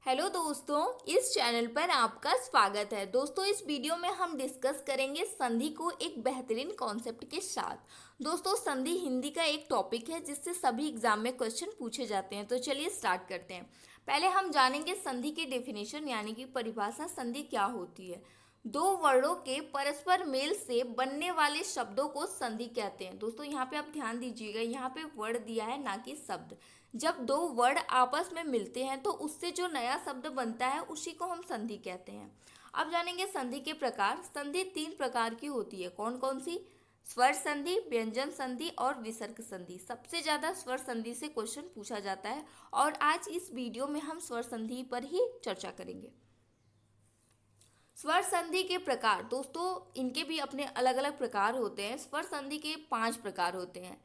Hello दोस्तों, इस channel पर आपका स्वागत है। दोस्तों, इस वीडियो में हम डिस्कस करेंगे संधि को एक बेहतरीन कॉन्सेप्ट के साथ। दोस्तों, संधि हिंदी का एक टॉपिक है जिससे सभी एग्जाम में क्वेश्चन पूछे जाते हैं। तो चलिए स्टार्ट करते हैं। पहले हम जानेंगे संधि की डेफिनेशन यानी कि परिभाषा। संधि क्या होती है? दो वर्णों के परस्पर मेल से बनने वाले शब्दों को संधि कहते हैं। दोस्तों, यहाँ पे आप ध्यान दीजिएगा, यहाँ पे वर्ड दिया है ना कि शब्द। जब दो वर्ड आपस में मिलते हैं तो उससे जो नया शब्द बनता है उसी को हम संधि कहते हैं। अब जानेंगे संधि के प्रकार। संधि तीन प्रकार की होती है। कौन कौन सी? स्वर संधि, व्यंजन संधि और विसर्ग संधि। सबसे ज्यादा स्वर संधि से क्वेश्चन पूछा जाता है और आज इस वीडियो में हम स्वर संधि पर ही चर्चा करेंगे। स्वर संधि के प्रकार। दोस्तों, इनके भी अपने अलग अलग प्रकार होते हैं। स्वर संधि के 5 प्रकार होते हैं।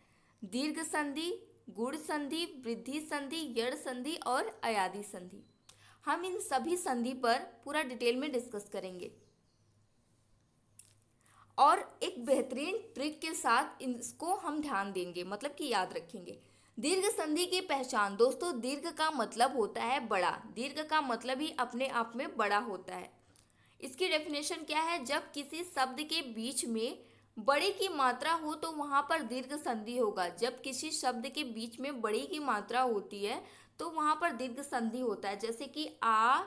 दीर्घ संधि, गुण संधि, वृद्धि संधि, यड़ संधि और अयादि संधि। हम इन सभी संधि पर पूरा डिटेल में डिस्कस करेंगे और एक बेहतरीन ट्रिक के साथ इसको हम ध्यान देंगे, मतलब कि याद रखेंगे। दीर्घ संधि की पहचान। दोस्तों, दीर्घ का मतलब होता है बड़ा। दीर्घ का मतलब ही अपने आप में बड़ा होता है। इसकी डेफिनेशन क्या है? जब किसी शब्द के बीच में बड़े की मात्रा हो तो वहां पर दीर्घ संधि होगा। जब किसी शब्द के बीच में बड़ी की मात्रा होती है तो वहां पर दीर्घ संधि होता है। जैसे कि आ,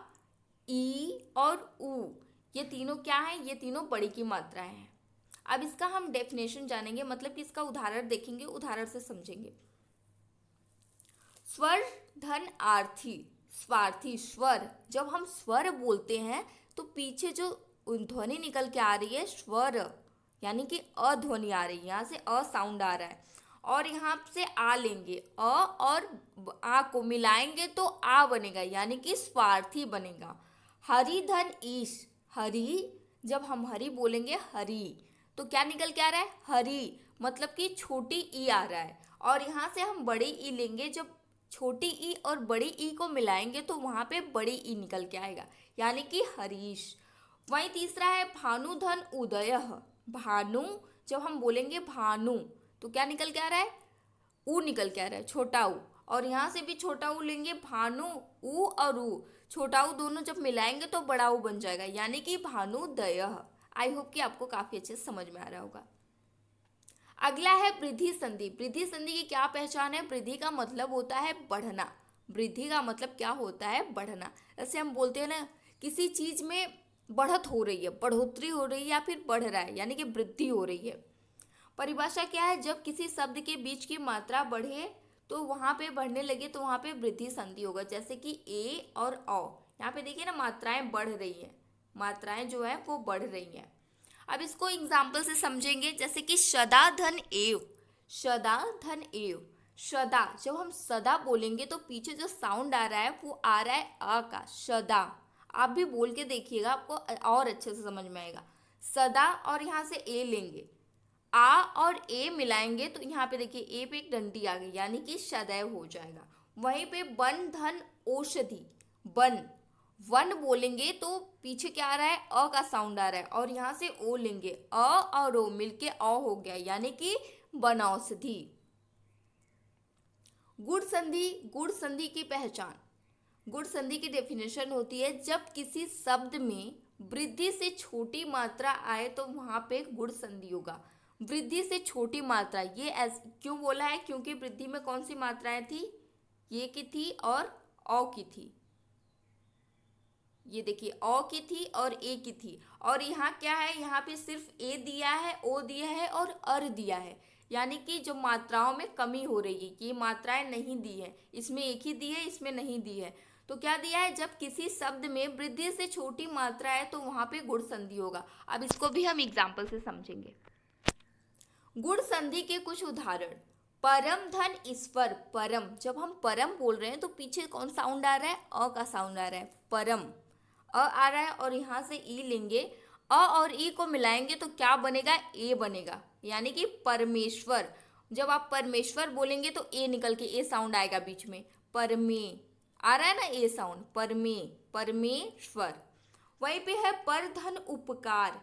ई और उ, ये तीनों क्या है? ये तीनों बड़ी की मात्राएं हैं। अब इसका हम डेफिनेशन जानेंगे, मतलब कि इसका उदाहरण देखेंगे, उदाहरण से समझेंगे। स्वर धन आर्थी, स्वार्थी। स्वर, जब हम स्वर बोलते हैं तो पीछे जो ध्वनि निकल के आ रही है स्वर, यानी कि अध्वनि आ रही है। यहाँ से अ साउंड आ रहा है और यहाँ से आ लेंगे, अ और आ को मिलाएंगे तो आ बनेगा, यानी कि स्वार्थी बनेगा। हरि धन ईश, हरि, जब हम हरि बोलेंगे हरि तो क्या निकल के आ रहा है? हरि, मतलब कि छोटी ई आ रहा है और यहाँ से हम बड़ी ई लेंगे। जब छोटी ई और बड़ी ई को मिलाएंगे तो वहां पे बड़ी ई निकल के आएगा, यानी कि हरीश। वहीं तीसरा है भानुधन उदय। भानु, जब हम बोलेंगे भानु तो क्या निकल के आ रहा है? ऊ निकल के आ रहा है, छोटा ऊ। और यहाँ से भी छोटा ऊ लेंगे, भानु, ऊ और ऊ, छोटा ऊ दोनों जब मिलाएंगे तो बड़ा ऊ बन जाएगा, यानी कि भानुदय। आई होप कि आपको काफी अच्छे से समझ में आ रहा होगा। अगला है वृद्धि संधि। वृद्धि संधि की क्या पहचान है? वृद्धि का मतलब होता है बढ़ना। वृद्धि का मतलब क्या होता है? बढ़ना। जैसे हम बोलते हैं ना, किसी चीज में बढ़त हो रही है, बढ़ोतरी हो रही है या फिर बढ़ रहा है, यानी कि वृद्धि हो रही है। परिभाषा क्या है? जब किसी शब्द के बीच की मात्रा बढ़े तो वहां पे बढ़ने लगे तो वहां पे वृद्धि संधि होगा। जैसे कि ए और औ, यहाँ पे देखिए ना, मात्राएं बढ़ रही हैं, मात्राएं जो है वो बढ़ रही हैं। अब इसको एग्जाम्पल से समझेंगे, जैसे कि सदा धन एव। सदा धन एव, सदा, जब हम सदा बोलेंगे तो पीछे जो साउंड आ रहा है वो आ रहा है अ का, सदा। आप भी बोल के देखिएगा, आपको और अच्छे से समझ में आएगा। सदा और यहाँ से ए लेंगे, आ और ए मिलाएंगे तो यहाँ पे देखिए ए पे एक डंडी आ गई, यानी कि सदैव हो जाएगा। वहीं पे वन धन औषधि, वन, वन बोलेंगे तो पीछे क्या आ रहा है? अ का साउंड आ रहा है और यहाँ से ओ लेंगे, अ और ओ मिलके अ हो गया, यानी कि वनौषधि। गुण संधि। गुण संधि की पहचान। गुण संधि की डेफिनेशन होती है जब किसी शब्द में वृद्धि से छोटी मात्रा आए तो वहां पे गुण संधि होगा। वृद्धि से छोटी मात्रा, ये क्यों बोला है? क्योंकि वृद्धि में कौन सी मात्राएं थी? ये की थी और औ की थी। ये देखिए, औ की थी और ए की थी। और यहाँ क्या है? यहाँ पे सिर्फ ए दिया है, ओ दिया है और अर दिया है, यानी कि जो मात्राओं में कमी हो रही है, कि ये मात्राएं नहीं दी है, इसमें एक ही दी है, इसमें नहीं दी है। तो क्या दिया है? जब किसी शब्द में वृद्धि से छोटी मात्रा है तो वहां पे गुण संधि होगा। अब इसको भी हम एग्जाम्पल से समझेंगे। गुण संधि के कुछ उदाहरण। परम धन ईश्वर। परम, जब हम परम बोल रहे हैं तो पीछे कौन साउंड आ रहा है? अ का साउंड आ रहा है, परम, अ आ रहा है और यहाँ से ई लेंगे, अ और ई को मिलाएंगे तो क्या बनेगा? ए बनेगा, यानी कि परमेश्वर। जब आप परमेश्वर बोलेंगे तो ए निकल के ए साउंड आएगा बीच में, परमे, आ रहा है ना ए साउंड, परमे, परमेश्वर। वहीं पे है पर धन उपकार।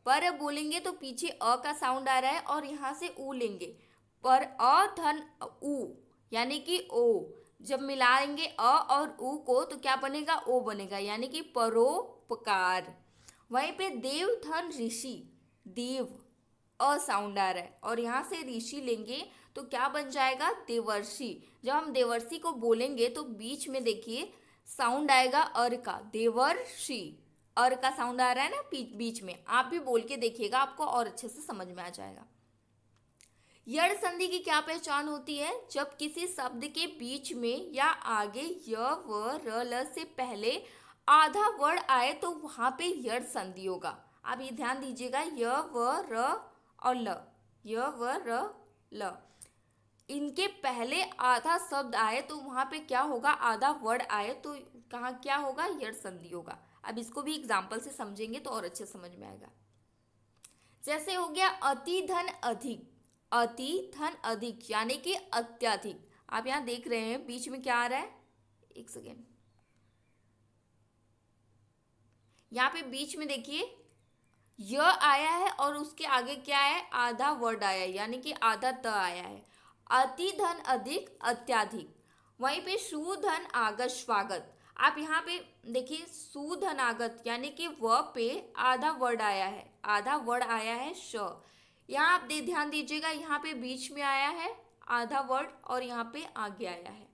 पर बोलेंगे तो पीछे अ का साउंड आ रहा है और यहाँ से ऊ लेंगे, पर अ धन उ, यानी कि ओ, जब मिलाएंगे अ और उ को तो क्या बनेगा, ओ बनेगा, यानी कि परोपकार। वहीं पे देव धन ऋषि, देव अ साउंड आ रहा है और यहाँ से ऋषि लेंगे तो क्या बन जाएगा, देवर्षि। जब हम देवर्षि को बोलेंगे तो बीच में देखिए साउंड आएगा अर का, देवर्षि, अर का साउंड आ रहा है ना बीच में। आप भी बोल के देखिएगा, आपको और अच्छे से समझ में आ जाएगा। यड़ संधि की क्या पहचान होती है, जब किसी शब्द के बीच में या आगे य व र ल से पहले आधा वर्ड आए तो वहां पे यड़ संधि होगा। आप ये ध्यान दीजिएगा, य व र और ल, य व र ल, इनके पहले आधा शब्द आए तो वहां पे क्या होगा, आधा वर्ड आए तो कहाँ क्या होगा, यड़ संधि होगा। अब इसको भी एग्जाम्पल से समझेंगे तो और अच्छे समझ में आएगा। जैसे हो गया अति धन अधिक, अति धन अधिक यानी कि अत्यधिक। आप यहाँ देख रहे हैं बीच में क्या आ रहा है, एक सेकेंड, यहाँ पे बीच में देखिए य आया है और उसके आगे क्या है, आधा वर्ड आया है, यानी कि आधा त आया है। अति धन अधिक अत्याधिक। वहीं पे सुधन आगत स्वागत। आप यहाँ पे देखिए सुधन आगत यानी कि व पे आधा वर्ड आया है, आधा वर्ड आया है श। यहाँ आप ध्यान दीजिएगा, यहाँ पे बीच में आया है आधा वर्ड और यहाँ पे आगे आया है।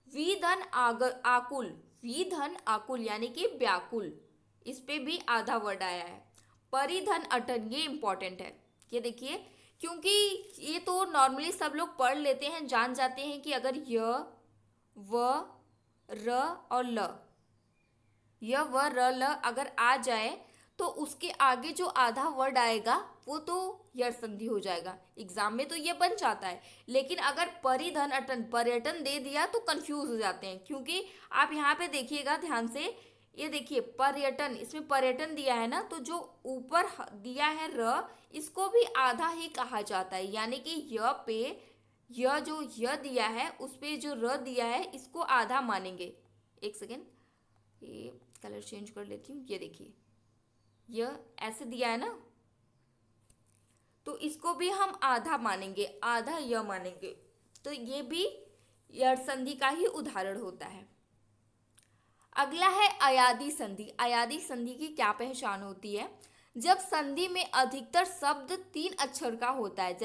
विधन आकुल, विधन आकुल यानी कि व्याकुल, इस पे भी आधा वर्ड आया है। परिधन अटन, ये इंपॉर्टेंट है, ये देखिए, क्योंकि ये तो नॉर्मली सब लोग पढ़ लेते हैं, जान जाते हैं कि अगर य व र और ल, य व र ल अगर आ जाए तो उसके आगे जो आधा वर्ड आएगा वो तो यड़ संधि हो जाएगा। एग्जाम में तो ये बन जाता है, लेकिन अगर परिधन अटन, पर्यटन दे दिया तो कंफ्यूज हो जाते हैं, क्योंकि आप यहाँ पे देखिएगा ध्यान से, ये देखिए पर्यटन, इसमें पर्यटन दिया है ना, तो जो ऊपर दिया है र, इसको भी आधा ही कहा जाता है, यानी कि य पे य जो य दिया है उस पे जो र दिया है इसको आधा मानेंगे। एक सेकेंड, ये कलर चेंज कर लेती हूँ, ये देखिए य ऐसे दिया है ना, तो इसको भी हम आधा मानेंगे, आधा य मानेंगे, तो ये भी यड़ संधि का ही उदाहरण होता है। अगला है अयादी संधि। अयादी संधि की क्या पहचान होती है, जब संधि में अधिकतर शब्द 3 अक्षर का होता है,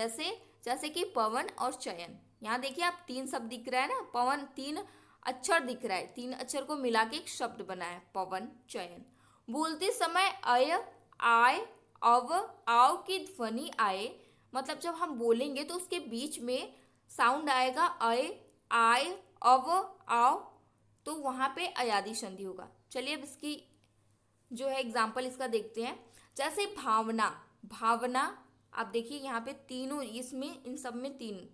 जैसे कि पवन और चयन। यहाँ देखिए आप 3 शब्द दिख रहा है ना, पवन 3 अक्षर दिख रहा है, 3 अक्षर को मिला के एक शब्द बना है पवन चयन। बोलते समय अय आय अव आव की ध्वनि आए, मतलब जब हम बोलेंगे तो उसके बीच में साउंड आएगा अय आय अव आव, तो वहां पे अयादी संधि होगा। चलिए अब इसकी जो है एग्जाम्पल इसका देखते हैं। जैसे भावना, भावना आप देखिए यहाँ पे तीनों, इसमें इन सब में तीन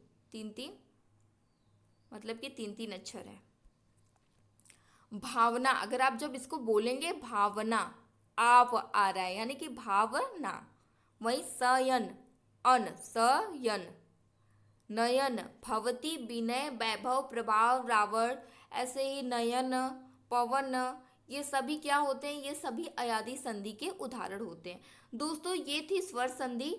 मतलब कि 3 अक्षर है। भावना, अगर आप जब इसको बोलेंगे भावना, आप आ रहा है यानी कि भावना। वही सयन, अन सयन, नयन भवती विनय वैभव प्रभाव रावण, ऐसे ही नयन पवन, ये सभी क्या होते हैं, ये सभी अयादी संधि के उदाहरण होते हैं। दोस्तों ये थी स्वर संधि,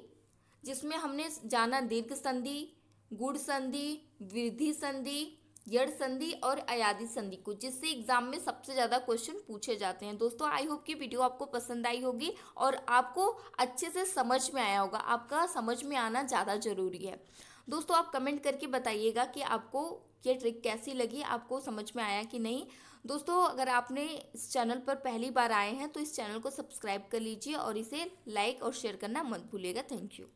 जिसमें हमने जाना दीर्घ संधि, गुण संधि, वृद्धि संधि, यड़ संधि और अयादी संधि को, जिससे एग्जाम में सबसे ज़्यादा क्वेश्चन पूछे जाते हैं। दोस्तों आई होप कि वीडियो आपको पसंद आई होगी और आपको अच्छे से समझ में आया होगा। आपका समझ में आना ज़्यादा ज़रूरी है। दोस्तों आप कमेंट करके बताइएगा कि आपको ये ट्रिक कैसी लगी, आपको समझ में आया कि नहीं। दोस्तों अगर आपने इस चैनल पर पहली बार आए हैं तो इस चैनल को सब्सक्राइब कर लीजिए और इसे लाइक और शेयर करना मत भूलिएगा। Thank you.